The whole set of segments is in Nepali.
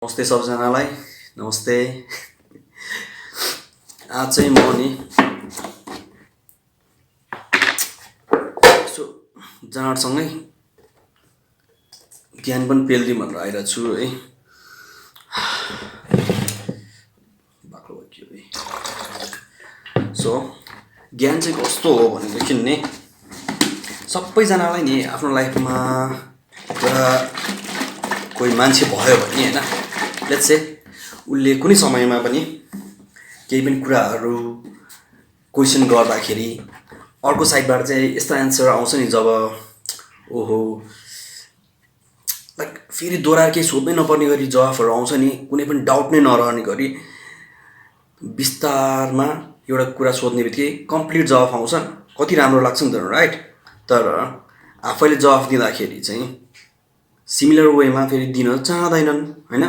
नमस्ते सबजनालाई। नमस्ते। आज चाहिँ म नि यसो जनावरसँगै ज्ञान पनि पेल्दिउँ भनेर आइरहेको छु है। बाक्लो भयो है। सो ज्ञान चाहिँ कस्तो हो भनेदेखि नि सबैजनालाई नि आफ्नो लाइफमा एउटा कोही मान्छे भयो भने हैन, लेट्स से उसले कुनै समयमा पनि केही पनि कुराहरू क्वेसन गर्दाखेरि अर्को साइडबाट चाहिँ यस्तो एन्सर आउँछ नि, जब ओहो लाइक फेरि दोहोऱ्याएर केही सोध्नै नपर्ने गरी जवाफहरू आउँछ नि, कुनै पनि डाउट नै नरहने गरी बिस्तारमा एउटा कुरा सोध्ने बित्तिकै कम्प्लिट जवाफ आउँछ। कति राम्रो लाग्छ नि त, राइट? तर आफैले जवाफ दिँदाखेरि चाहिँ सिमिलर वेमा फेरि दिन चाहँदैनन् हैन।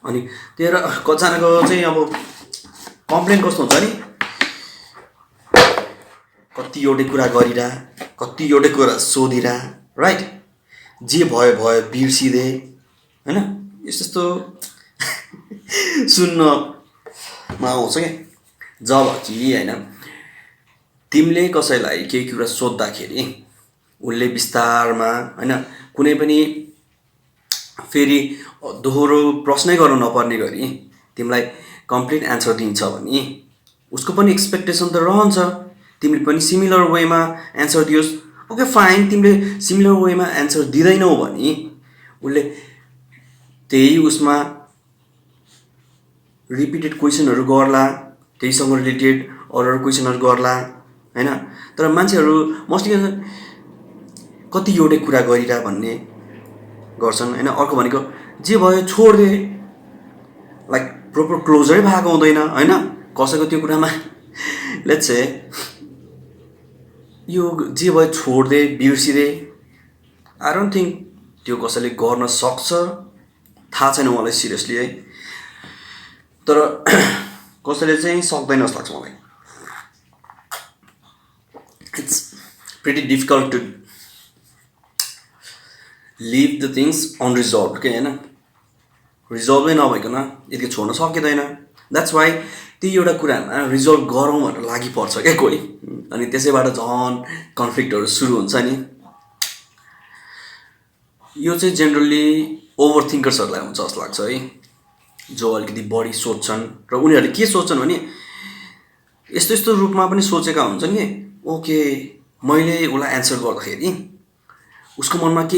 अनि त्यही भएर कतिजनाको चाहिँ अब कम्प्लेन कस्तो हुन्छ नि, कति एउटै कुरा गरिरह, कति एउटै कुरा सोधिरह, राइट? जे भयो भयो बिर्सिदे हैन, यस्तो सुन्नमा आउँछ क्या। जब कि हैन तिमीले कसैलाई केही कुरा सोद्धाखेरि उसले बिस्तारमा हैन कुनै पनि फेरि दोहोरो प्रश्नै गर्नु नपर्ने गरी तिमीलाई कम्प्लिट एन्सर दिन्छ भने उसको पनि एक्सपेक्टेसन त रहन्छ तिमीले पनि सिमिलर वेमा एन्सर दियोस्। ओके फाइन, तिमीले सिमिलर वेमा एन्सर दिँदैनौ भने उसले त्यही उसमा रिपिटेड क्वेसनहरू गर्ला, त्यहीसँग रिलेटेड अरू क्वेसनहरू गर्ला हैन। तर मान्छेहरू मोस्टली कति एउटै कुरा गरिरह भन्ने गर्छन् हैन। अर्को भनेको जे भयो छोड्दे, लाइक प्रोपर क्लोजरै भएको हुँदैन हैन कसैको त्यो कुरामा। लेट्स से यो जे भयो छोड्दे बिर्सिदे, आई डोन्ट थिङ्क त्यो कसैले गर्न सक्छ, थाहा छैन मलाई सिरियसली है। तर कसैले चाहिँ सक्दैन जस्तो लाग्छ मलाई। It's pretty difficult to leave the things unresolved के हैन। रिजल्भै नभइकन यति छोड्न सकिँदैन। द्याट्स वाइ त्यो एउटा कुरामा रिजल्भ गरौँ भनेर लागि पर्छ क्या कोही, अनि त्यसैबाट झन् कन्फ्लिक्टहरू सुरु हुन्छ नि। यो चाहिँ जेनरली ओभर थिङ्कर्सहरूलाई हुन्छ जस्तो लाग्छ है, जो अलिकति बढी सोच्छन् र उनीहरूले के सोच्छन् भने यस्तो यस्तो रूपमा पनि सोचेका हुन्छन् कि ओके मैले उसलाई एन्सर गर्दाखेरि उसको मनमा के